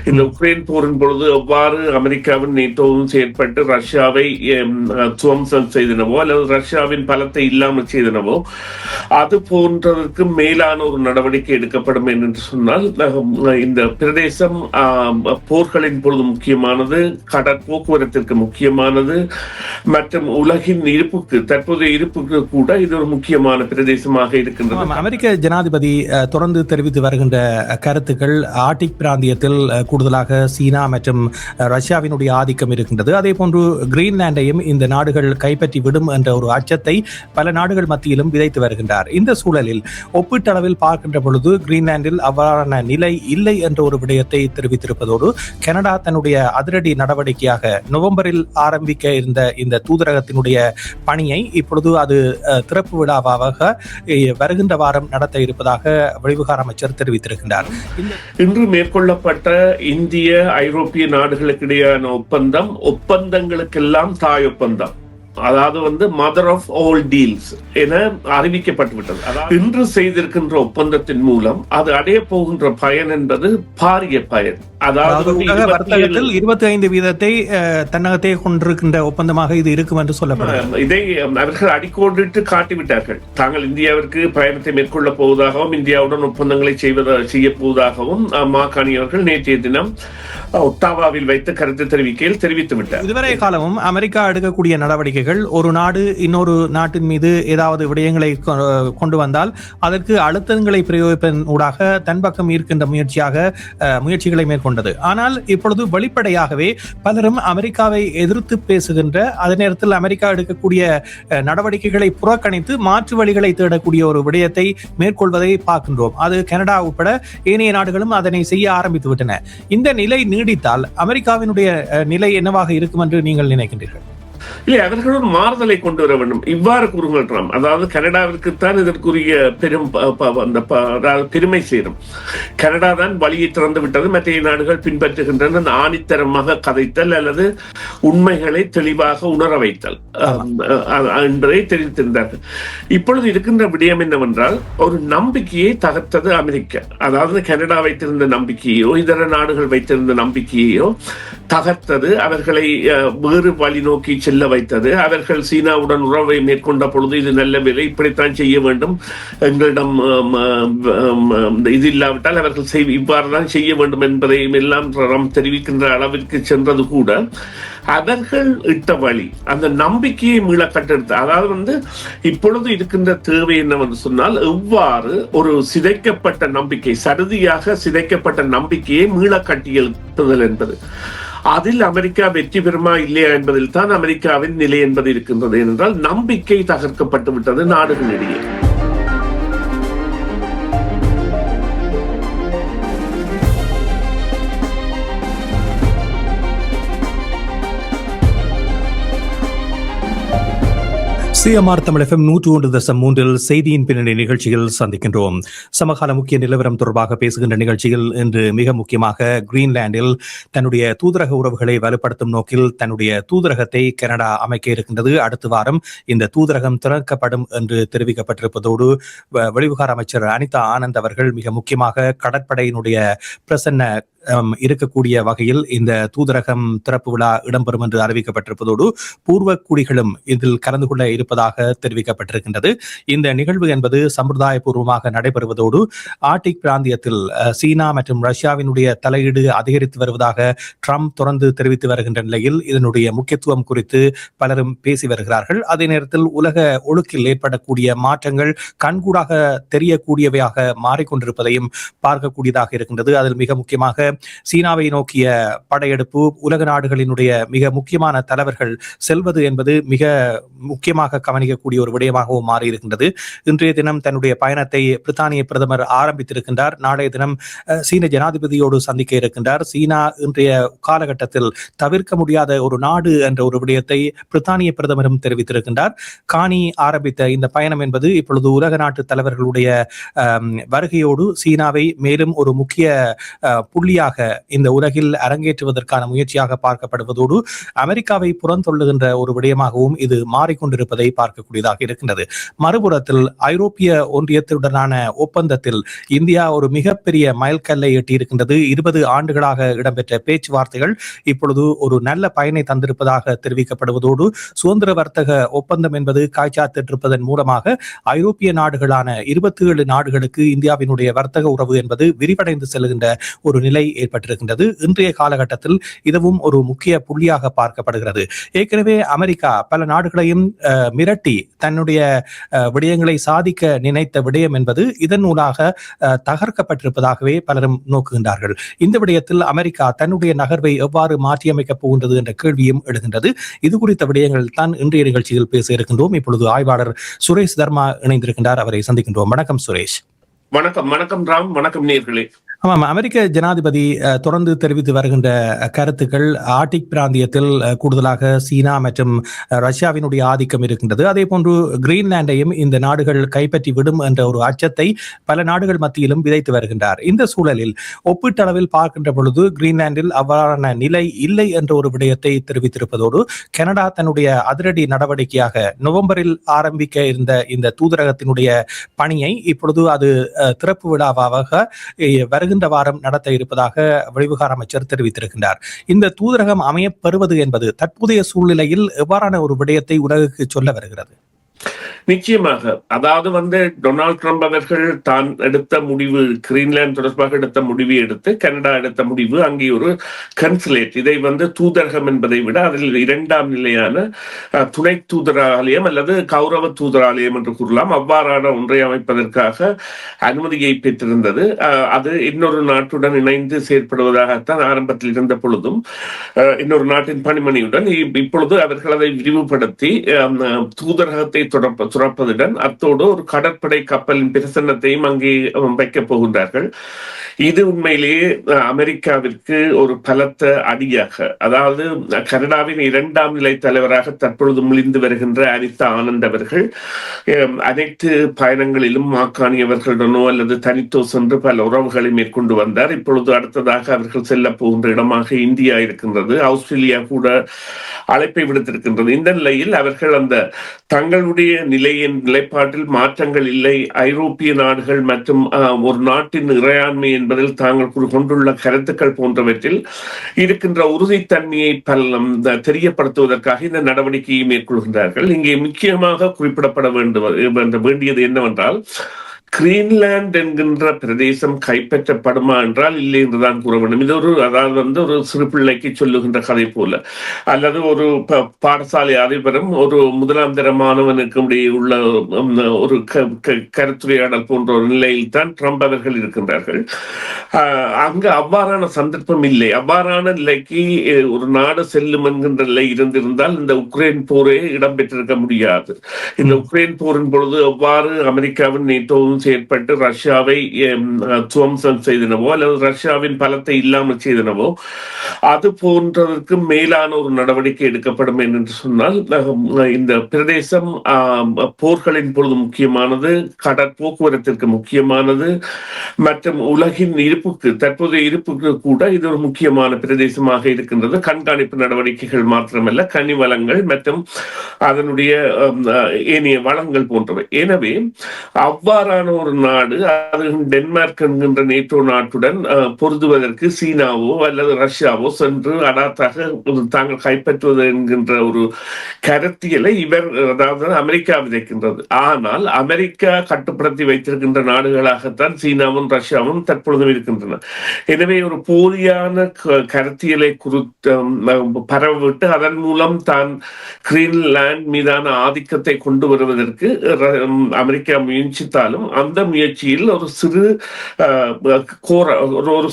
இந்த உக்ரைன் போரின் பொழுது எவ்வாறு அமெரிக்காவும் நேட்டோவும் செயற்பட்டு ரஷ்யாவை துவம்சம் செய்தனவோ அல்லது ரஷ்யாவின் பலத்தை இல்லாமல் செய்தனவோ அது போன்றதற்கு மேலான ஒரு நடவடிக்கை எடுக்கப்படும் என்று சொன்னால் இந்த பிரதேசம் போர்களின் பொழுது முக்கியமானது, கடற்போக்குவரத்திற்கு முக்கியமானது மற்றும் உலகின் இருப்புக்கு தற்போதைய இருப்புக்கு கூட இது ஒரு முக்கியமான பிரதேசமாக இருக்கின்றது. அமெரிக்க ஜனாதிபதி தொடர்ந்து தெரிவித்து வருகின்ற கருத்துக்கள் ஆர்டிக் பிராந்தியத்தில் கூடுதலாக சீனா மற்றும் ரஷ்யாவினுடைய ஆதிக்கம் இருக்கின்றது. அதே போன்று கிரீன்லாண்டையும் இந்த நாடுகள் கைப்பற்றி விடும் என்ற ஒரு அச்சத்தை பல நாடுகள் மத்தியிலும் விதைத்து வருகின்றார். இந்த சூழலில் ஒப்பீட்டளவில் பார்க்கின்ற பொழுது கிரீன்லாண்டில் அவ்வாறான நிலை இல்லை என்ற ஒரு விடயத்தை தெரிவித்திருப்பதோடு கனடா தன்னுடைய அதிரடி நடவடிக்கையாக நவம்பரில் ஆரம்பிக்க இருந்த இந்த தூதரகத்தினுடைய பணியை இப்பொழுது அது திறப்பு விழாவாக வருகின்ற வாரம் நடத்த இருப்பதாக வெளிவிவகார அமைச்சர் தெரிவித்திருக்கின்றார். இன்று மேற்கொள்ளப்பட்ட இந்திய ஐரோப்பிய நாடுகளுக்கிடையான ஒப்பந்தங்களுக்கெல்லாம் தாய் ஒப்பந்தம், அதாவது மதர் ஆஃப் ஆல் டீல்ஸ் என அறிவிக்கப்பட்டுவிட்டது. அதாவது இன்று செய்திருக்கின்ற ஒப்பந்தத்தின் மூலம் அது அடைய போகின்ற பயன் என்பது பாரிய பயன். அதாவது வர்த்தகத்தில் 25% தன்னகத்தை கொண்டிருக்கின்ற ஒப்பந்தமாக இது இருக்கும் என்று சொல்லப்படும். இதை அவர்கள் அடிக்கோடிட்டு காட்டிவிட்டார்கள். தாங்கள் இந்தியாவிற்கு பயணத்தை மேற்கொள்ள போவதாகவும் இந்தியாவுடன் ஒப்பந்தங்களை செய்ய போவதாகவும் மாகாணி அவர்கள் நேற்றைய தினம் ஒட்டாவாவில் வைத்து கருத்து தெரிவிக்கையில் தெரிவித்து விட்டார். இதுவரை காலமும் அமெரிக்கா எடுக்கக்கூடிய நடவடிக்கைகள் ஒரு நாடு இன்னொரு நாட்டின் மீது ஏதாவது விடயங்களை கொண்டு வந்தால் அதற்கு அழுத்தங்களை பிரயோகிப்பதன் ஊடாக தன் பக்கம் இருக்கின்ற முயற்சிகளை மேற்கொண்டது. ஆனால் இப்பொழுது வெளிப்படையாகவே பலரும் அமெரிக்காவை எதிர்த்து பேசுகின்ற, அதே நேரத்தில் அமெரிக்கா எடுக்கக்கூடிய நடவடிக்கைகளை புறக்கணித்து மாற்று வழிகளை தேடக்கூடிய ஒரு விடயத்தை மேற்கொள்வதை பார்க்கின்றோம். அது கனடா உட்பட ஏனைய நாடுகளும் அதனை செய்ய ஆரம்பித்து விட்டன. இந்த நிலை நீடித்தால் அமெரிக்காவினுடைய நிலை என்னவாக இருக்கும் என்று நீங்கள் நினைக்கின்றீர்கள்? இல்லை, அவர்கள் ஒரு மாறுதலை கொண்டு வர வேண்டும். இவ்வாறு கூறுகின்றோம். அதாவது கனடாவிற்குத்தான் இதற்குரிய பெருமை சேரும். கனடா தான் வழியை திறந்து விட்டது, மற்ற நாடுகள் பின்பற்றுகின்றன. ஆணித்தரமாக கதைத்தல் அல்லது உண்மைகளை தெளிவாக உணர வைத்தல் என்பதை தெரிவித்திருந்தார்கள். இப்பொழுது இருக்கின்ற விடயம் என்னவென்றால், ஒரு நம்பிக்கையை தகர்த்தது அமெரிக்கா. அதாவது கனடா வைத்திருந்த நம்பிக்கையோ இதர நாடுகள் வைத்திருந்த நம்பிக்கையோ தகர்த்தது, அவர்களை வேறு வழி நோக்கி செல்ல வைத்தது. அவர்கள் சீனாவுடன் உறவை மேற்கொண்ட பொழுது இது நல்ல வேலை, இப்படித்தான் செய்ய வேண்டும், எங்களிடம் இது இல்லாவிட்டால் அவர்கள் இவ்வாறுதான் செய்ய வேண்டும் என்பதையும் எல்லாம் தெரிவிக்கின்ற அளவிற்கு சென்றது கூட அவர்கள் இட்ட வழி அந்த நம்பிக்கையை மீள கட்டெடுத்து. அதாவது இப்பொழுது இருக்கின்ற தேவை என்னவென்று சொன்னால், எவ்வாறு ஒரு சிதைக்கப்பட்ட நம்பிக்கை, சடுதியாக சிதைக்கப்பட்ட நம்பிக்கையை மீள கட்டியெழுப்புதல் என்பது. அதில் அமெரிக்கா வெற்றி பெறுமா இல்லையா என்பதில் தான் அமெரிக்காவின் நிலை என்பது இருக்கின்றது. என்றால் நம்பிக்கை தகர்க்கப்பட்டு விட்டது நாடுகளிடையே. சிஎம்ஆர் தமிழ் FM 101.3 செய்தியின் பின்னணி நிகழ்ச்சியில் சந்திக்கின்றோம். சமகால முக்கிய நிலவரம் தொடர்பாக பேசுகின்ற நிகழ்ச்சியில் இன்று மிக முக்கியமாக கிரீன்லாண்டில் தன்னுடைய தூதரக உறவுகளை வலுப்படுத்தும் நோக்கில் தன்னுடைய தூதரகத்தை கனடா அமைக்க இருக்கின்றது. அடுத்த வாரம் இந்த தூதரகம் திறக்கப்படும் என்று தெரிவிக்கப்பட்டிருப்பதோடு வெளிவிவகார அமைச்சர் அனிதா ஆனந்த் அவர்கள் மிக முக்கியமாக கடற்படையினுடைய பிரசன்ன இருக்கக்கூடிய வகையில் இந்த தூதரகம் திறப்பு விழா இடம்பெறும் என்று அறிவிக்கப்பட்டிருப்பதோடு பூர்வ குடிகளும் இதில் கலந்து கொள்ள இருப்பதாக தெரிவிக்கப்பட்டிருக்கின்றது. இந்த நிகழ்வு என்பது சம்பிரதாயபூர்வமாக நடைபெறுவதோடு ஆர்டிக் பிராந்தியத்தில் சீனா மற்றும் ரஷ்யாவினுடைய தலையீடு அதிகரித்து வருவதாக ட்ரம்ப் தொடர்ந்து தெரிவித்து வருகின்ற நிலையில் இதனுடைய முக்கியத்துவம் குறித்து பலரும் பேசி வருகிறார்கள். அதே நேரத்தில் உலக ஒழுக்கில் ஏற்படக்கூடிய மாற்றங்கள் கண்கூடாக தெரியக்கூடியவையாக மாறிக்கொண்டிருப்பதையும் பார்க்கக்கூடியதாக இருக்கின்றது. அதில் மிக முக்கியமாக சீனாவை நோக்கிய படையெடுப்பு, உலக நாடுகளினுடைய மிக முக்கியமான தலைவர்கள் செல்வது என்பது மிக முக்கியமாக கவனிக்கக்கூடிய ஒரு விடயமாகவும் மாறியிருக்கின்றது. இன்றைய தினம் தன்னுடைய பயணத்தை பிரித்தானிய பிரதமர் ஆரம்பித்திருக்கின்றார். நாளைய தினம் சீன ஜனாதிபதியோடு சந்திக்க இருக்கின்றார். சீனா இன்றைய காலகட்டத்தில் தவிர்க்க முடியாத ஒரு நாடு என்ற ஒரு விடயத்தை பிரித்தானிய பிரதமரும் தெரிவித்திருக்கின்றார். காணி ஆரம்பித்த இந்த பயணம் என்பது இப்பொழுது உலக நாட்டு தலைவர்களுடைய வருகையோடு சீனாவை மேலும் ஒரு முக்கிய புள்ளியாக வெற்றியாக இந்த உலகில் அரங்கேற்றுவதற்கான முயற்சியாக பார்க்கப்படுவதோடு அமெரிக்காவை புறந்தொள்ளுகின்ற ஒரு விடயமாகவும் இது மாறிக்கொண்டிருப்பதை பார்க்கக்கூடியதாக இருக்கின்றது. மறுபுறத்தில் ஐரோப்பிய ஒன்றியத்துடனான ஒப்பந்தத்தில் இந்தியா ஒரு மிகப்பெரிய மைல்கல்லை எட்டியிருக்கின்றது. 20 ஆண்டுகளாக இடம்பெற்ற பேச்சுவார்த்தைகள் இப்பொழுது ஒரு நல்ல பயனை தந்திருப்பதாக தெரிவிக்கப்படுவதோடு சுதந்திர வர்த்தக ஒப்பந்தம் என்பது காய்ச்சாத்திட்டிருப்பதன் மூலமாக ஐரோப்பிய நாடுகளான 27 நாடுகளுக்கு இந்தியாவினுடைய வர்த்தக உறவு என்பது விரிவடைந்து செல்கின்ற ஒரு நிலை ஏற்பட்டிருக்கின்றது. இன்றைய காலகட்டத்தில் இதுவும் ஒரு முக்கிய புள்ளியாக பார்க்கப்படுகிறது. ஏற்கனவே அமெரிக்கா பல நாடுகளையும் மிரட்டி தன்னுடைய விடயங்களை சாதிக்க நினைத்த விடயம் என்பது இதன் ஊடாக தகர்க்கப்பட்டிருப்பதாகவே பலரும் நோக்குகின்றார்கள். இந்த விடயத்தில் அமெரிக்கா தன்னுடைய நகர்வை எவ்வாறு மாற்றியமைக்கப் போகின்றது என்ற கேள்வியும் எழுகின்றது. இது குறித்த விடயங்கள் தான் இன்றைய நிகழ்ச்சியில் பேச இருக்கின்றோம். இப்பொழுது ஆய்வாளர் சுரேஷ் தர்மா இணைந்திருக்கின்றார். அவரை சந்திக்கின்றோம். வணக்கம் சுரேஷ். வணக்கம் ராம். வணக்கம் நேயர்களே. ஆமாம், அமெரிக்க ஜனாதிபதி தொடர்ந்து தெரிவித்து வருகின்ற கருத்துக்கள் ஆர்டிக் பிராந்தியத்தில் கூடுதலாக சீனா மற்றும் ரஷ்யாவினுடைய ஆதிக்கம் இருக்கின்றது. அதே போன்று கிரீன்லாண்டையும் இந்த நாடுகள் கைப்பற்றி விடும் என்ற ஒரு அச்சத்தை பல நாடுகள் மத்தியிலும் விதைத்து வருகின்றார். இந்த சூழலில் ஒப்பீட்டளவில் பார்க்கின்ற பொழுது கிரீன்லாண்டில் அவ்வாறான நிலை இல்லை என்ற ஒரு விடயத்தை தெரிவித்திருப்பதோடு கனடா தன்னுடைய அதிரடி நடவடிக்கையாக நவம்பரில் ஆரம்பிக்க இருந்த இந்த தூதரகத்தினுடைய பணியை இப்பொழுது அது திறப்பு விழாவாக வருகின்ற வாரம் நடத்த இருப்பதாக வெளிவிவகார அமைச்சர் தெரிவித்திருக்கின்றார். இந்த தூதரகம் அமையப்பெறுவது என்பது தற்போதைய சூழ்நிலையில் எவ்வாறான ஒரு விடயத்தை உலகுக்கு சொல்ல வருகிறது? நிச்சயமாக, அதாவது டொனால்ட் ட்ரம்ப் அவர்கள் தான் எடுத்த முடிவு, கிரீன்லாந்து தொடர்பாக எடுத்த முடிவை எடுத்து கனடா எடுத்த முடிவு, அங்கே ஒரு கன்சுலேட், இதை தூதரகம் என்பதை விட அதில் 2ஆம் நிலையான துணை தூதராலயம் அல்லது கௌரவ தூதராலயம் என்று கூறலாம், அவ்வாறான ஒன்றை அமைப்பதற்காக அனுமதியை பெற்றிருந்தது. அது இன்னொரு நாட்டுடன் இணைந்து செயற்படுவதாகத்தான் ஆரம்பத்தில் இருந்த பொழுதும் இன்னொரு நாட்டின் பணிமணியுடன் இப்பொழுது அவர்கள் அதை விரிவுபடுத்தி தூதரகத்தை துறப்பதுடன் அத்தோடு ஒரு கடற்படை கப்பலின் பிரசன்னத்தையும் அங்கே வைக்கப் போகின்றார்கள். இது உண்மையிலேயே அமெரிக்காவிற்கு ஒரு பலத்த அடியாக, அதாவது கனடாவின் 2ஆம் நிலை தலைவராக தற்பொழுது முழிந்து வருகின்ற அனிதா ஆனந்த் அவர்கள் அனைத்து பயணங்களிலும் மாக்காணியவர்களுடனோ அல்லது தனித்தோ சென்று பல உறவுகளை மேற்கொண்டு வந்தார். இப்பொழுது அடுத்ததாக அவர்கள் செல்ல போகின்ற இடமாக இந்தியா இருக்கின்றது. ஆஸ்திரேலியா கூட அழைப்பை விடுத்திருக்கின்றது. இந்த நிலையில் அவர்கள் அந்த தங்களுடைய நிலைப்பாட்டில் மாற்றங்கள் இல்லை, ஐரோப்பிய நாடுகள் மற்றும் ஒரு நாட்டின் இறையாண்மை என்பதில் தாங்கள் கொண்டுள்ள கருத்துக்கள் போன்றவற்றில் இருக்கின்ற உறுதித்தன்மையை தெரியப்படுத்துவதற்காக இந்த நடவடிக்கையை மேற்கொள்கின்றார்கள். இங்கே முக்கியமாக குறிப்பிடப்பட வேண்டியது என்னவென்றால், கிரீன்லாந்து என்கின்ற பிரதேசம் கைப்பற்றப்படுமா என்றால் இல்லை என்றுதான் கூற வேண்டும். இது ஒரு சிறு பிள்ளைக்கு சொல்லுகின்ற கதை போல, அல்லது ஒரு பாடசாலை அதிபரும் ஒரு 1ஆம் தர மாணவனுக்கு இடையே உள்ள ஒரு கருத்துரையாடல் போன்ற ஒரு நிலையில் தான் ட்ரம்ப் அவர்கள் இருக்கின்றார்கள். அங்கு அவ்வாறான சந்தர்ப்பம் இல்லை. அவ்வாறான நிலைக்கு ஒரு நாடு செல்லும் என்கின்ற நிலை இருந்திருந்தால் இந்த உக்ரைன் போரே இடம்பெற்றிருக்க முடியாது. இந்த உக்ரைன் போரின் பொழுது எவ்வாறு அமெரிக்காவின் நேட்டோவும் செயற்பட்டு ரஷ்யாவை துவம்சம் செய்தனவோ அல்லது ரஷ்யாவின் பலத்தை இல்லாமல் செய்தனவோ அது போன்றதற்கு மேலான ஒரு நடவடிக்கை எடுக்கப்படும் என்று சொன்னால், இந்த பிரதேசம் போர்களின் பொழுது முக்கியமானது, கடற்போக்குவரத்திற்கு முக்கியமானது, மற்றும் உலகின் தற்போதைய இருப்புக்கு கூட இது ஒரு முக்கியமான பிரதேசமாக இருக்கின்றது. கண்காணிப்பு நடவடிக்கைகள் மாத்திரமல்ல, கனிவளங்கள் மற்றும் அதனுடைய ஏனைய வளங்கள் போன்றவை. எனவே அவ்வாறான ஒரு நாடு, அது டென்மார்க் என்கின்ற நேட்டோ நாட்டுடன் பொருதுவதற்கு சீனாவோ அல்லது ரஷ்யாவோ சென்று அடாத்தாக தாங்கள் கைப்பற்றுவது என்கின்ற ஒரு கருத்தியலை அதாவது அமெரிக்கா விதைக்கின்றது. ஆனால் அமெரிக்கா கட்டுப்படுத்தி வைத்திருக்கின்ற நாடுகளாகத்தான் சீனாவும் ரஷ்யாவும் தற்பொழுதும் இருக்கின்றன. எனவே ஒரு போலியான கருத்தியலை பரவிட்டு அதன் மூலம் தான் கிரீன்லாந்து மீதான ஆதிக்கத்தை கொண்டு வருவதற்கு அமெரிக்கா முயற்சித்தாலும் அந்த முயற்சியில் ஒரு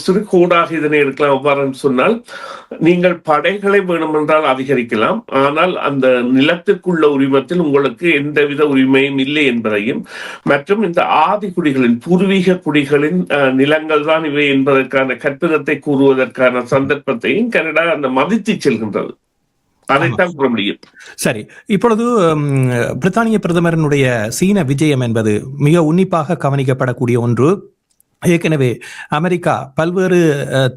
சிறு கோடாக இதனை எடுக்கலாம். அவ்வாறு சொன்னால், நீங்கள் படைகளை வேண்டுமென்றால் அதிகரிக்கலாம், ஆனால் அந்த நிலத்திற்குள்ள உரிமத்தில் உங்களுக்கு எந்தவித உரிமையும் இல்லை என்பதையும், மற்றும் இந்த ஆதி குடிகளின் பூர்வீக குடிகளின் நிலங்கள் தான் இவை என்பதற்கான கற்பிதத்தை கூறுவதற்கான சந்தர்ப்பத்தையும் கனடா அந்த மதித்து செல்கின்றது. அதைத்தான் கூற முடியும். சரி, இப்பொழுது பிரித்தானிய பிரதமரினுடைய சீன விஜயம் என்பது மிக உன்னிப்பாக கவனிக்கப்படக்கூடிய ஒன்று. ஏற்கனவே அமெரிக்கா பல்வேறு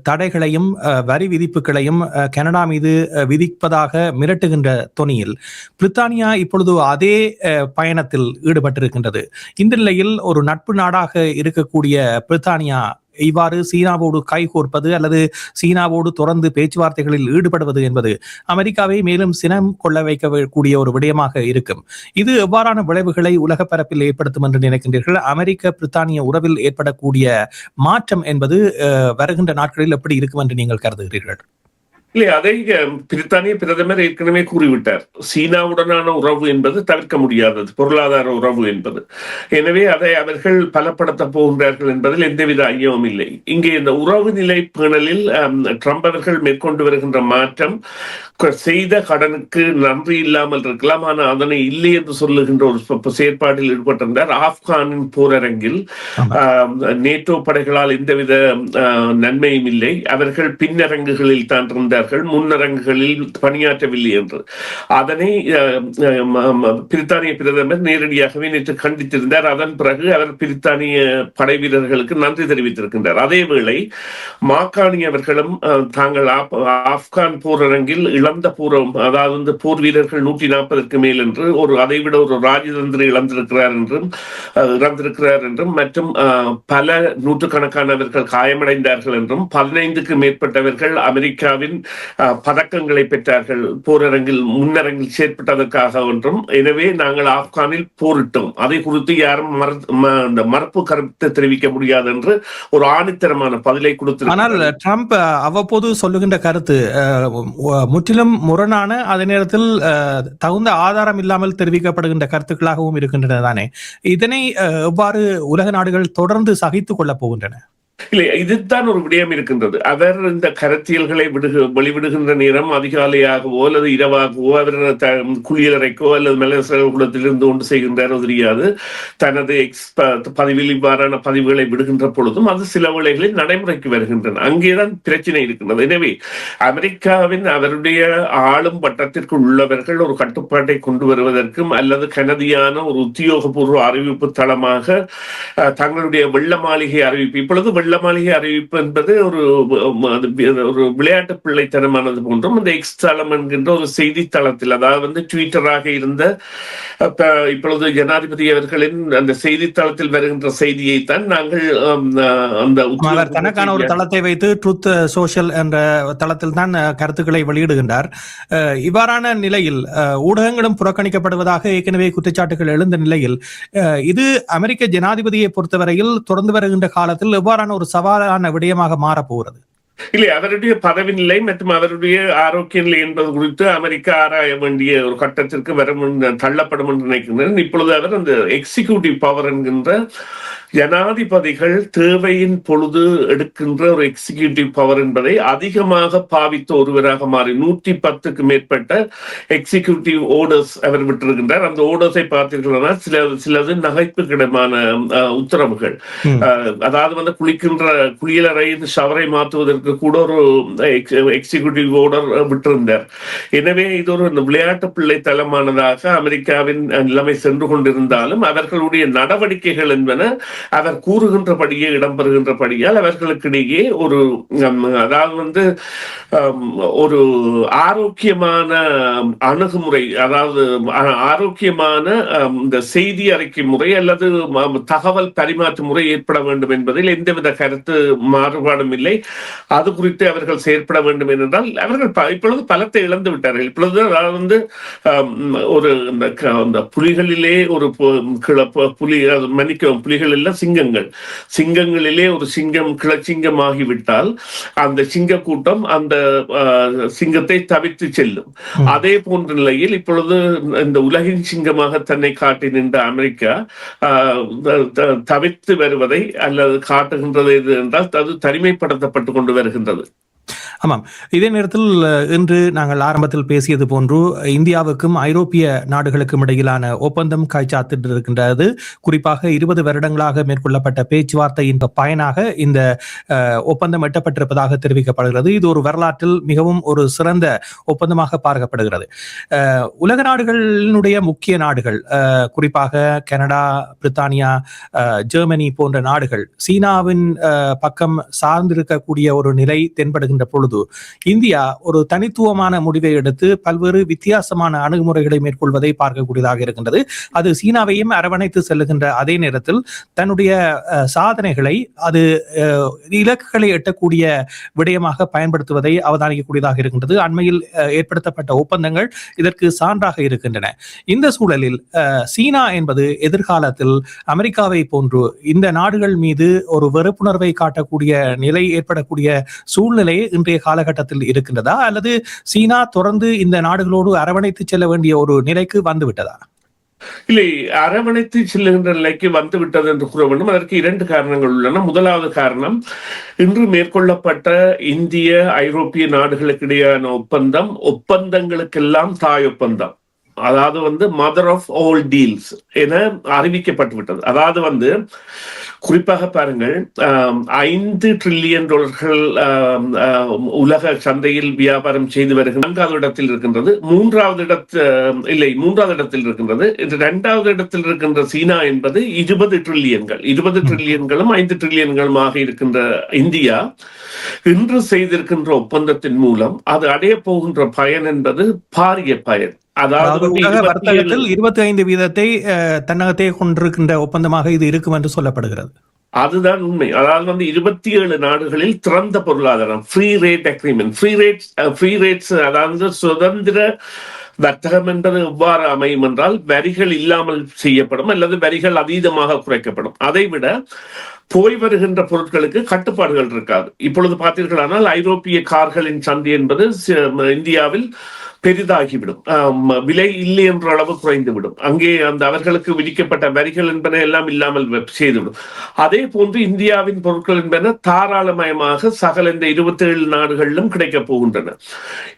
தடைகளையும் வரி விதிப்புகளையும் கனடா மீது விதிப்பதாக மிரட்டுகின்ற தொனியில் பிரித்தானியா இப்பொழுது அதே பயணத்தில் ஈடுபட்டிருக்கின்றது. இந்த நிலையில் ஒரு நட்பு நாடாக இருக்கக்கூடிய பிரித்தானியா இவ்வாறு சீனாவோடு கைகோர்ப்பது அல்லது சீனாவோடு தொடர்ந்து பேச்சுவார்த்தைகளில் ஈடுபடுவது என்பது அமெரிக்காவை மேலும் சினம் கொள்ள வைக்கக்கூடிய ஒரு விடயமாக இருக்கும். இது எவ்வாறான விளைவுகளை உலக பரப்பில் ஏற்படுத்தும் என்று நினைக்கின்றீர்கள்? அமெரிக்க பிரித்தானிய உறவில் ஏற்படக்கூடிய மாற்றம் என்பது வருகின்ற நாட்களில் எப்படி இருக்கும் என்று நீங்கள் கருதுகிறீர்கள்? இல்லை, அதை பிரித்தானிய பிரதமர் ஏற்கனவே கூறிவிட்டார். சீனாவுடனான உறவு என்பது தவிர்க்க முடியாதது, பொருளாதார உறவு என்பது. எனவே அதை அவர்கள் பலப்படுத்த போகின்றார்கள் என்பதில் எந்தவித ஐயமும் இல்லை. இங்கே இந்த உறவு நிலை பேணலில் ட்ரம்ப் அவர்கள் மேற்கொண்டு வருகின்ற மாற்றம் செய்த கடனுக்கு நன்றி இல்லாமல் இருக்கலாம், ஆனால் அதனை இல்லை என்று சொல்லுகின்ற ஒரு செயற்பாட்டில் ஈடுபட்டிருந்தார். ஆப்கானின் போரரங்கில் நேட்டோ படைகளால் எந்தவித நன்மையும் இல்லை, அவர்கள் பின்னரங்குகளில் தான் இருந்தார்கள், முன்னரங்குகளில் பணியாற்றவில்லை என்று அதனை பிரித்தானிய பிரதமர் நேரடியாகவே நேற்று கண்டித்திருந்தார். அதன் பிறகு அவர் பிரித்தானிய படை வீரர்களுக்கு நன்றி தெரிவித்திருக்கின்றார். அதேவேளை மாக்கானி அவர்களும் தாங்கள் ஆப்கான் போரரங்கில் இழந்த பூரம், அதாவது போர் வீரர்கள் 140க்கு மேல் என்று அதைவிட ஒரு ராஜதந்திரி இழந்திருக்கிறார் என்றும் மற்றும் பல நூற்றுக்கணக்கானவர்கள் காயமடைந்தார்கள் என்றும் 15க்கு மேற்பட்டவர்கள் அமெரிக்காவின் பதக்கங்களை பெற்றார்கள் போரரங்கில் முன்னரங்கில் செயற்பட்டதற்காக என்றும். எனவே நாங்கள் ஆப்கானில் போரிட்டோம், அதை குறித்து யாரும் மறுப்பு கருத்து தெரிவிக்க முடியாது என்று ஒரு ஆணித்தரமான பதிலை கொடுத்து. ஆனால் ட்ரம்ப் அவ்வப்போது சொல்லுகின்ற கருத்து முற்றிலும் முரணான, அதே நேரத்தில் தகுந்த ஆதாரம் இல்லாமல் தெரிவிக்கப்படுகின்ற கருத்துக்களாகவும் இருக்கின்றன தானே. இதனை எவ்வாறு உலக நாடுகள் தொடர்ந்து சகித்துக் கொள்ளப் போகின்றன? இல்லை, இதுதான் ஒரு விடயம் இருக்கின்றது. அவர் இந்த கருத்தியல்களை வெளிவிடுகின்ற நேரம் அதிகாலையாகவோ அல்லது இரவாகவோ அவர் குளியலறைக்கோ அல்லது மலசகுலத்தில் இருந்து கொண்டு செய்கின்றாரோ தெரியாது. தனது பதிவில் இவ்வாறான பதிவுகளை விடுகின்ற பொழுதும் அது சில வேளைகளில் நடைமுறைக்கு வருகின்றன. அங்கேதான் பிரச்சனை இருக்கின்றது. எனவே அமெரிக்காவின் அவருடைய ஆளும் வட்டத்திற்கு உள்ளவர்கள் ஒரு கட்டுப்பாட்டை கொண்டு வருவதற்கும் அல்லது கனதியான ஒரு உத்தியோகபூர்வ அறிவிப்பு தளமாக தங்களுடைய வெள்ள மாளிகை அறிவிப்பு, இப்பொழுது வெள்ள மாளிகை அறிவிப்பு என்பது ஒரு விளையாட்டு பிள்ளைத்தனமானது போன்றும் இந்த எக்ஸ் தளம் என்கின்ற ஒரு செய்தி தளத்தில், அதாவது ட்விட்டராக இருந்த இப்பொழுது ஜனாதிபதி அவர்களின் அந்த செய்தித்தளத்தில் வருகின்ற செய்தியைத்தான் நாங்கள் அந்த தனக்கான ஒரு தளத்தை வைத்து ட்ரூத் சோஷியல் என்ற தளத்தில் தான் கருத்துக்களை வெளியிடுகின்றார். இவ்வாறான நிலையில் ஊடகங்களும் புறக்கணிக்கப்படுவதாக ஏற்கனவே குற்றச்சாட்டுகள் எழுந்த நிலையில் இது அமெரிக்க ஜனாதிபதியை பொறுத்தவரையில் தொடர்ந்து வருகின்ற காலத்தில் எவ்வாறான ஒரு சவாலான விடயமாக மாறப்போகிறது? இல்லை, அவருடைய பதவி நிலை மற்றும் அவருடைய ஆரோக்கிய நிலை என்பது குறித்து அமெரிக்கா ஆராய வேண்டிய ஒரு கட்டத்திற்கு தள்ளப்படும் என்று நினைக்கின்றனர். இப்பொழுது அவர் அந்த எக்ஸிகியூட்டிவ் பவர் என்கின்ற ஜனாதிபதிகள் தேவையின் பொழுது எடுக்கின்ற ஒரு எக்ஸிகியூட்டிவ் பவர் என்பதை அதிகமாக பாவித்த ஒருவராக மாறி 110க்கு மேற்பட்ட எக்ஸிகியூட்டிவ் ஓர்டர்ஸ் அவர் விட்டிருக்கின்றார். அந்த ஓர்டர்ஸை பார்த்தீர்கள்னா சிலது நகைப்புக்கிடமான உத்தரவுகள், அதாவது குளியலறையின் ஷவரை மாற்றுவதற்கு கூட ஒரு எக்ஸிகியூட்டிவ் ஓர்டர் விட்டிருந்தார். எனவே இது ஒரு விளையாட்டு பிள்ளை தளமானதாக அமெரிக்காவின் நிலைமை சென்று கொண்டிருந்தாலும் அவர்களுடைய நடவடிக்கைகள் என்பன அவர் கூறுகின்றபடியே இடம்பெறுகின்றபடியால் அவர்களுக்கிடையே அதாவது ஒரு ஆரோக்கியமான அணுகுமுறை, அதாவது ஆரோக்கியமான இந்த செய்தி அறிக்கை முறை அல்லது தகவல் பரிமாற்ற முறை ஏற்பட வேண்டும் என்பதில் எந்தவித கருத்து மாறுபாடும் இல்லை. அது குறித்து அவர்கள் செயற்பட வேண்டும் என்றால் அவர்கள் இப்பொழுது பலத்தை இழந்து விட்டார்கள். இப்பொழுது அதாவது ஒரு புலிகளிலே ஒரு புலிகள் எல்லாம் சிங்கங்களிலே ஒரு சிங்கம் கிளச்சிங்கம் ஆகிவிட்டால் அந்த சிங்க கூட்டம் அந்த சிங்கத்தை தவிர்த்து செல்லும். அதே போன்ற நிலையில் இப்பொழுது இந்த உலகின் சிங்கமாக தன்னை காட்டி நின்ற அமெரிக்கா தவிர்த்து வருவதை அல்லது காட்டுகின்றது என்றால் அது தனிமைப்படுத்தப்பட்டு கொண்டு வருகின்றது. ஆமாம். இதே நேரத்தில் இன்று நாங்கள் ஆரம்பத்தில் பேசியது போன்று இந்தியாவுக்கும் ஐரோப்பிய நாடுகளுக்கும் இடையிலான ஒப்பந்தம் கைச்சாத்திட்டு இருக்கின்றது. குறிப்பாக 20 வருடங்களாக மேற்கொள்ளப்பட்ட பேச்சுவார்த்தையின் பயனாக இந்த ஒப்பந்தம் எட்டப்பட்டிருப்பதாக தெரிவிக்கப்படுகிறது. இது ஒரு வரலாற்றில் மிகவும் ஒரு சிறந்த ஒப்பந்தமாக பார்க்கப்படுகிறது. உலக நாடுகளினுடைய முக்கிய நாடுகள் குறிப்பாக கனடா, பிரித்தானியா, ஜெர்மனி போன்ற நாடுகள் சீனாவின் பக்கம் சார்ந்திருக்கக்கூடிய ஒரு நிலை தென்படுகின்ற பொழுது இந்தியா ஒரு தனித்துவமான முடிவை எடுத்து பல்வேறு வித்தியாசமான அணுகுமுறைகளை மேற்கொள்வதை பார்க்கக்கூடியதாக இருக்கின்றது. அது சீனாவையும் அரவணைத்து செல்லுகின்ற அதே நேரத்தில் தன்னுடைய சாதனைகளை அது இலக்குகளை எட்டக்கூடிய விடயமாக பயன்படுத்துவதை அவதானிக்கக்கூடியதாக இருக்கின்றது. அண்மையில் ஏற்படுத்தப்பட்ட ஒப்பந்தங்கள் இதற்கு சான்றாக இருக்கின்றன. இந்த சூழலில் சீனா என்பது எதிர்காலத்தில் அமெரிக்காவை போன்று இந்த நாடுகள் மீது ஒரு வெறுப்புணர்வை காட்டக்கூடிய நிலை ஏற்படக்கூடிய சூழ்நிலை இன்றைய காலகட்டத்தில் இருக்கின்றதா, அல்லது சீனா தொடர்ந்து இந்த நாடுகளோடு அரவணைத்து செல்ல வேண்டிய ஒரு நிலைக்கு வந்துவிட்டதா? இல்லை, அரவணைத்து செல்லுகின்ற நிலைக்கு வந்து விட்டது என்று கூற வேண்டும். அதற்கு 2 காரணங்கள் உள்ளன. முதலாவது காரணம், இன்று மேற்கொள்ளப்பட்ட இந்திய ஐரோப்பிய நாடுகளுக்கு இடையான ஒப்பந்தங்களுக்கெல்லாம் தாய் ஒப்பந்தம், அதாவது மதர் ஆஃப் ஆல் டீல்ஸ் என அறிவிக்கப்பட்டு விட்டது. அதாவது குறிப்பாக பாருங்கள், $5 டிரில்லியன் உலக சந்தையில் வியாபாரம் செய்து வருகின்ற 4வது இடத்தில் இருக்கின்றது. 3வது இடத்தில் இருக்கின்றது. 2வது இடத்தில் இருக்கின்ற சீனா என்பது 20 டிரில்லியன்கள். 20 டிரில்லியன்களும் 5 டிரில்லியன்களுமாக இருக்கின்ற இந்தியா இன்று செய்திருக்கின்ற ஒப்பந்தத்தின் மூலம் அது அடைய போகின்ற பயன் என்பது பாரிய பயன். அதாவது வர்த்தகத்தில் 25% தன்னகத்தை கொண்டிருக்கின்ற ஒப்பந்தமாக இது இருக்கும் என்று சொல்லப்படுகிறது. அதுதான் உண்மை. அதாவது 27 நாடுகளில் திறந்த பொருளாதாரம், free rate agreement, free rates, அதாவது சுதந்திர வர்த்தகம் என்பது எவ்வாறு அமையும் என்றால் வரிகள் இல்லாமல் செய்யப்படும் அல்லது வரிகள் அதீதமாக குறைக்கப்படும். அதைவிட போய் வருகின்ற பொருட்களுக்கு கட்டுப்பாடுகள் இருக்காது. இப்பொழுது பார்த்தீர்களானால் ஐரோப்பிய கார்களின் சந்தை என்பது இந்தியாவில் பெரிதாகிவிடும். விலை இல்லை என்ற அளவு குறைந்துவிடும். அங்கே அவர்களுக்கு விதிக்கப்பட்ட வரிகள் என்பன எல்லாம் இல்லாமல் செய்துவிடும். அதே போன்று இந்தியாவின் பொருட்கள் என்பன தாராளமயமாக சகல இந்த 27 நாடுகளிலும் கிடைக்கப் போகின்றன.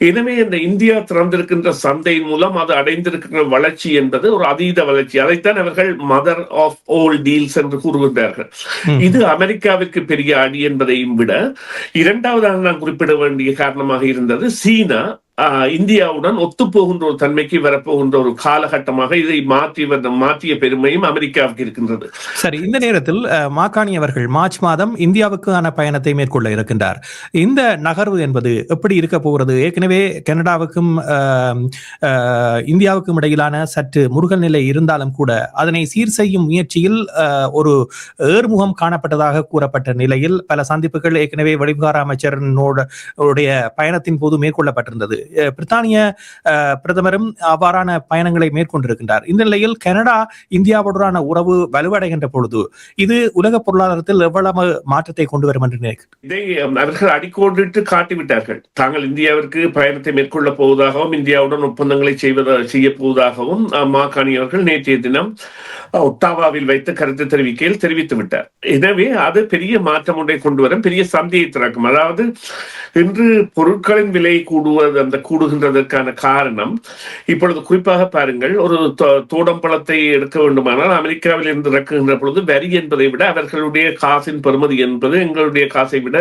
எனவே இந்த இந்தியா திறந்திருக்கின்ற சந்தையின் மூலம் அது அடைந்திருக்கின்ற வளர்ச்சி என்பது ஒரு அதீத வளர்ச்சி. அதைத்தான் அவர்கள் மதர் ஆஃப் ஆல் டீல்ஸ் என்று கூறுகின்றார்கள். இது அமெரிக்காவிற்கு பெரிய அடி என்பதையும் விட 2வதாக நான் குறிப்பிட வேண்டிய காரணமாக இருந்தது, சீனா இந்தியாவுடன் ஒத்துப்போகின்ற ஒரு தன்மைக்கு வரப்போகின்ற ஒரு காலகட்டமாக இதை மாற்றிய பெருமையும் அமெரிக்காவுக்கு இருக்கின்றது. சரி, இந்த நேரத்தில் மாகாணி அவர்கள் மார்ச் மாதம் இந்தியாவுக்கான பயணத்தை மேற்கொள்ள இருக்கின்றார். இந்த நகர்வு என்பது எப்படி இருக்க போகிறது? ஏற்கனவே கனடாவுக்கும் இந்தியாவுக்கும் இடையிலான சற்று முருகல் நிலை இருந்தாலும் கூட அதனை சீர் செய்யும் முயற்சியில் ஒரு ஏர்முகம் காணப்பட்டதாக கூறப்பட்ட நிலையில் பல சந்திப்புகள் ஏற்கனவே வெளிவிவகார அமைச்சருடைய பயணத்தின் போது மேற்கொள்ளப்பட்டிருந்தது. பிரித்தானிய பிரதமரும் அவ்வாறான பயணங்களை மேற்கொண்டிருக்கின்றார். இந்த நிலையில் கனடா இந்தியாவுடனான உறவு வலுவடைகின்ற பொழுது இது உலக பொருளாதாரத்தில் எவ்வளவு மாற்றத்தை கொண்டு வரும் என்று நினைக்கிறேன். இதை அவர்கள் அடிக்கோடிட்டு காட்டிவிட்டார்கள். தாங்கள் இந்தியாவிற்கு பயணத்தை மேற்கொள்ள போவதாகவும் இந்தியாவுடன் ஒப்பந்தங்களை செய்ய போவதாகவும் மாகாணி அவர்கள் நேற்றைய தினம் ஒட்டாவாவில் வைத்து கருத்து தெரிவிக்கையில் தெரிவித்து விட்டார். எனவே அது பெரிய மாற்றம் ஒன்றை கொண்டு வரும், பெரிய சந்தையை திறக்கும். அதாவது இன்று பொருட்களின் விலை கூடுகின்றதற்கான காரணம், இப்பொழுது குறிப்பாக பாருங்கள், ஒரு தோடம்பழத்தை எடுக்க வேண்டுமானால் அமெரிக்காவில் இருந்து இறக்குகின்ற பொழுது வரி என்பதை விட அவர்களுடைய காசின் பெறுமதி என்பது எங்களுடைய காசை விட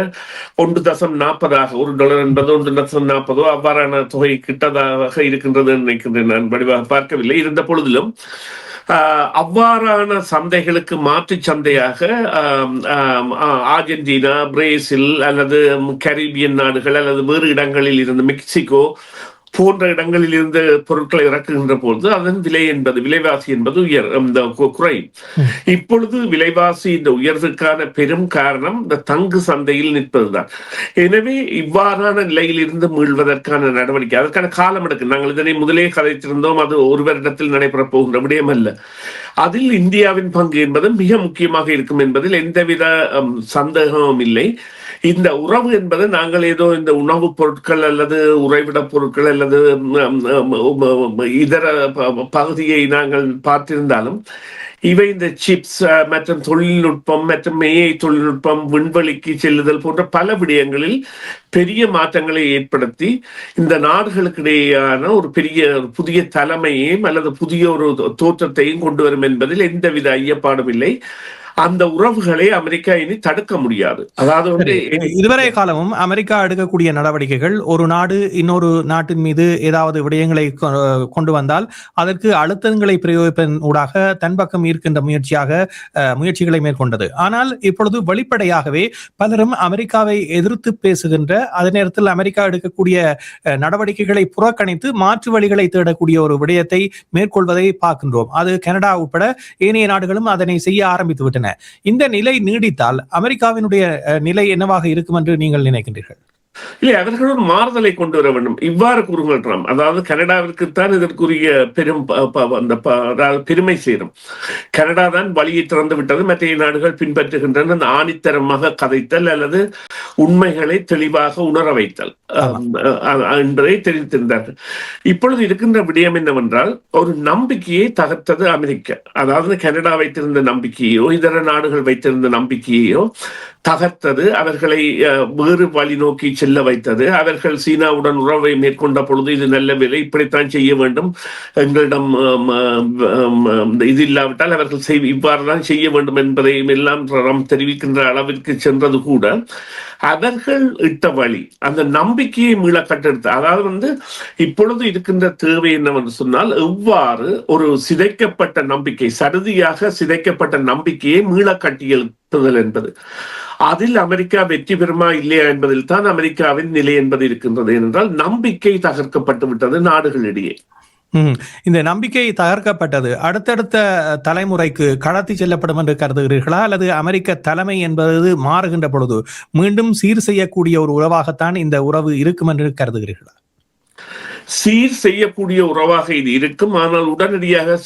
$1.40 $1 என்பது $1.40 அவ்வாறான தொகை கிட்டதாக இருக்கின்றது நினைக்கின்றேன். நான் வடிவாக பார்க்கவில்லை. இருந்த பொழுதிலும் அவ்வாறான சந்தைகளுக்கு மாற்று சந்தையாக ஆர்ஜென்டினா, பிரேசில் அல்லது கரீபியன் நாடுகள் அல்லது வேறு இடங்களில் இருந்து மெக்சிகோ போன்ற இடங்களில் இருந்து பொருட்களை இறக்குகின்ற பொழுது அதன் விலைவாசி என்பது குறையும். இப்பொழுது விலைவாசி இந்த உயர்வுக்கான பெரும் காரணம் இந்த தங்கு சந்தையில் நிற்பதுதான். எனவே இவ்வாறான நிலையில் இருந்து மீள்வதற்கான நடவடிக்கை, அதற்கான காலம் எடுக்கும். நாங்கள் இதனை முதலே கதைத்திருந்தோம். அது ஒரு வருடத்தில் நடைபெறப் போகின்ற விடயம் அல்ல. அதில் இந்தியாவின் பங்கு என்பது மிக முக்கியமாக இருக்கும் என்பதில் எந்தவித சந்தேகமும் இல்லை. இந்த உறவு என்பது நாங்கள் ஏதோ இந்த உணவுப் பொருட்கள் அல்லது உறைவிட பொருட்கள் அல்லது இதர பகுதியை நாங்கள் பார்த்திருந்தாலும் இவை இந்த சிப்ஸ் மற்றும் தொழில்நுட்பம் மற்றும் AI தொழில்நுட்பம், விண்வெளிக்கு செல்லுதல் போன்ற பல விடயங்களில் பெரிய மாற்றங்களை ஏற்படுத்தி இந்த நாடுகளுக்கிடையேயான ஒரு புதிய தலைமையையும் அல்லது புதிய ஒரு தோற்றத்தையும் கொண்டு வரும் என்பதில் எந்தவித ஐயப்பாடும் இல்லை. அந்த உறவுகளை அமெரிக்கா இனி தடுக்க முடியாது. அதாவது இதுவரை காலமும் அமெரிக்கா எடுக்கக்கூடிய நடவடிக்கைகள் ஒரு நாடு இன்னொரு நாட்டின் மீது ஏதாவது விடயங்களை கொண்டு வந்தால் அதற்கு அழுத்தங்களை பிரயோகிப்பதன் ஊடாக தன் பக்கம் ஈர்க்கின்ற முயற்சிகளை மேற்கொண்டது. ஆனால் இப்பொழுது வெளிப்படையாகவே பலரும் அமெரிக்காவை எதிர்த்து பேசுகின்ற அதே நேரத்தில் அமெரிக்கா எடுக்கக்கூடிய நடவடிக்கைகளை புறக்கணித்து மாற்று வழிகளை தேடக்கூடிய ஒரு விடயத்தை மேற்கொள்வதை பார்க்கின்றோம். அது கனடா உட்பட ஏனைய நாடுகளும் அதனை செய்ய ஆரம்பித்து விட்டன. இந்த நிலை நீடித்தால் அமெரிக்காவினுடைய நிலை என்னவாக இருக்கும் என்று நீங்கள் நினைக்கின்றீர்கள்? இல்லை, அவர்கள் ஒரு மாறுதலை கொண்டு வர வேண்டும். இவ்வாறு கூறுங்கள் ட்ரம்ப். அதாவது கனடாவிற்குத்தான் இதற்குரிய பெருமை சேரும். கனடா தான் வழியை திறந்து விட்டது, மற்ற நாடுகள் பின்பற்றுகின்றன. ஆணித்தரமாக கதைத்தல் அல்லது உண்மைகளை தெளிவாக உணர வைத்தல் என்பதை தெரிவித்திருந்தார்கள். இப்பொழுது இருக்கின்ற விடயம் என்னவென்றால், ஒரு நம்பிக்கையை தகர்த்தது அமெரிக்கா. அதாவது கனடா வைத்திருந்த நம்பிக்கையோ இதர நாடுகள் வைத்திருந்த நம்பிக்கையோ தகர்த்தது, அவர்களை வேறு வழி நோக்கி செல்ல வைத்தது. அவர்கள் சீனாவுடன் உறவை மேற்கொண்ட பொழுது இது நல்ல வேலை, இப்படித்தான் செய்ய வேண்டும், எங்களிடம் இது இல்லாவிட்டால் அவர்கள் இவ்வாறுதான் செய்ய வேண்டும் என்பதையும் எல்லாம் தெரிவிக்கின்ற அளவிற்கு சென்றது கூட அவர்கள் இட்ட வழி அந்த நம்பிக்கையை மீள கட்டெடுத்த. அதாவது இப்பொழுது இருக்கின்ற தேவை என்னவென்று சொன்னால், எவ்வாறு ஒரு சிதைக்கப்பட்ட நம்பிக்கை, சடுதியாக சிதைக்கப்பட்ட நம்பிக்கையை மீள கட்டியெழுப்புதல் என்பது. அதில் அமெரிக்கா வெற்றி பெறுமா இல்லையா என்பதில் தான் அமெரிக்காவின் நிலை என்பது இருக்கின்றது. ஏனென்றால் நம்பிக்கை தகர்க்கப்பட்டு விட்டது நாடுகளிடையே. இந்த நம்பிக்கை தகர்க்கப்பட்டது அடுத்தடுத்த தலைமுறைக்கு கடத்தி செல்லப்படும் என்று கருதுகிறீர்களா, அல்லது அமெரிக்க தலைமை என்பது மாறுகின்ற பொழுது மீண்டும் சீர் செய்யக்கூடிய ஒரு உறவாகத்தான் இந்த உறவு இருக்கும் என்று கருதுகிறீர்களா? சீர் செய்யக்கூடிய உறவாக இது இருக்கும், ஆனால் உடனடியாக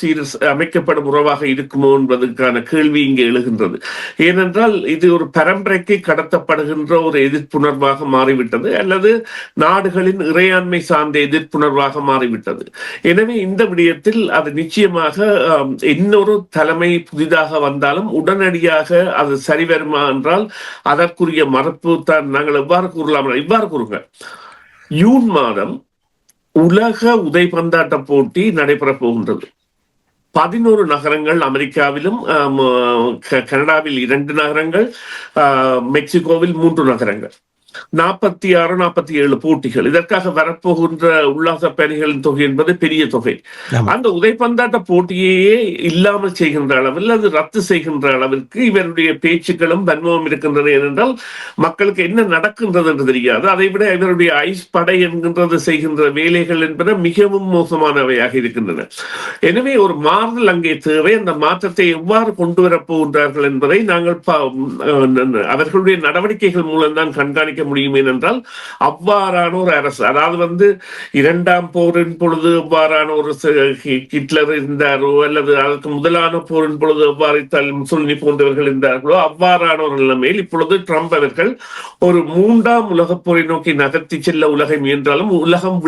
அமைக்கப்படும் உறவாக இருக்குமோ என்பதற்கான கேள்வி இங்கே எழுகின்றது. ஏனென்றால் இது ஒரு பரம்பரைக்கு கடத்தப்படுகின்ற ஒரு எதிர்ப்புணர்வாக மாறிவிட்டது, அல்லது நாடுகளின் இறையாண்மை சார்ந்த எதிர்ப்புணர்வாக மாறிவிட்டது. எனவே இந்த விடயத்தில் அது நிச்சயமாக இன்னொரு தலைமை புதிதாக வந்தாலும் உடனடியாக அது சரிவருமா என்றால் அதற்குரிய மறுப்பு தான். நாங்கள் எவ்வாறு கூறலாம்? இவ்வாறு கூறுங்க. ஜூன் மாதம் உலக உதைபந்தாட்ட போட்டி நடைபெற போகின்றது. 11 நகரங்கள், அமெரிக்காவிலும் கனடாவில் 2 நகரங்கள், மெக்சிகோவில் 3 நகரங்கள், 46, 47 போட்டிகள். இதற்காக வரப்போகின்ற உல்லாச பயணிகளின் தொகை என்பது பெரிய தொகை. அந்த உதைப்பந்தாட்ட போட்டியையே இல்லாமல் செய்கின்ற அளவில், அது ரத்து செய்கின்ற அளவிற்கு இவருடைய பேச்சுக்களும் வன்மமும் இருக்கின்றன. ஏனென்றால் மக்களுக்கு என்ன நடக்கின்றது என்று தெரியாது. அதை விட இவருடைய ஐஸ் படை என்கின்றது செய்கின்ற வேலைகள் என்பன மிகவும் மோசமானவையாக இருக்கின்றன. எனவே ஒரு மாறுதல் அங்கே தேவை. அந்த மாற்றத்தை எவ்வாறு கொண்டு வரப் போகின்றார்கள் என்பதை நாங்கள் அவர்களுடைய நடவடிக்கைகள் மூலம்தான் கண்காணிக்க முடியும். ஏனென்றால் அவ்வாறான ஒரு அரசு, அதாவது 2ஆம் போரின் பொழுது எவ்வாறான ஒரு ஹிட்லர் இருந்தாரோ, அல்லது அதற்கு முதலான போரின் பொழுது எவ்வாறு முசோலினி போன்றவர்கள் இருந்தார்களோ, அவ்வாறான ஒரு நிலைமையில் இப்பொழுது ட்ரம்ப் அவர்கள் ஒரு 3ஆம் உலகப் போரை நோக்கி நகர்த்தி செல்ல உலகை முயன்றாலும் உலகம்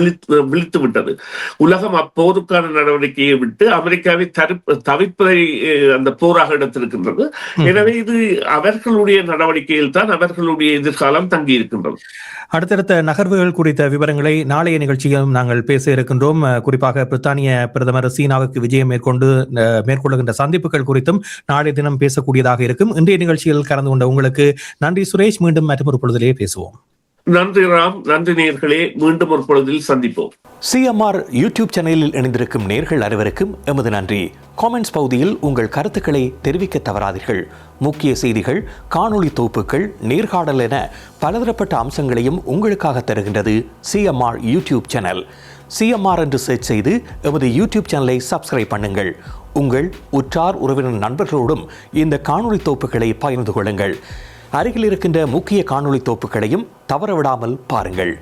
விழித்து விட்டது. உலகம் அப்போருக்கான நடவடிக்கையை விட்டு அமெரிக்காவை தவிர்ப்பதை அந்த போராக எடுத்திருக்கின்றது. எனவே இது அவர்களுடைய நடவடிக்கையில் தான் அவர்களுடைய எதிர்காலம் தங்கி இருக்கின்றது. அடுத்தடுத்த நகர்வுகள் குறித்த விவரங்களை நாளைய நிகழ்ச்சியிலும் நாங்கள் பேச இருக்கின்றோம். குறிப்பாக பிரித்தானிய பிரதமர் சீனாவுக்கு விஜயம் மேற்கொள்ளுகின்ற சந்திப்புகள் குறித்தும் நாளைய தினம் பேசக்கூடியதாக இருக்கும். இன்றைய நிகழ்ச்சியில் கலந்து கொண்ட உங்களுக்கு நன்றி சுரேஷ். மீண்டும் மற்றொரு பொழுதிலே பேசுவோம். நன்றி ராம், நன்றி நேயர்களே. மீண்டும் ஒரு பொழுதில் சந்திப்போம். சிஎம்ஆர் யூடியூப் சேனலில் இணைந்திருக்கும் நேயர்கள் அனைவருக்கும் எமது நன்றி. காமெண்ட்ஸ் பகுதியில் உங்கள் கருத்துக்களை தெரிவிக்க தவறாதீர்கள். முக்கிய செய்திகள், காணொளி தொகுப்புகள், நேர்காணல் என பலதரப்பட்ட அம்சங்களையும் உங்களுக்காக தருகின்றது சிஎம்ஆர் யூடியூப் சேனல். சிஎம்ஆர் என்று சர்ச் செய்து எமது யூடியூப் சேனலை சப்ஸ்கிரைப் பண்ணுங்கள். உங்கள் உற்றார் உறவினர் நண்பர்களோடும் இந்த காணொளி தொகுப்புகளை பகிர்ந்து கொள்ளுங்கள். அருகில் இருக்கின்ற முக்கிய காணொளி தொகுப்புகளையும் தவறவிடாமல் பாருங்கள்.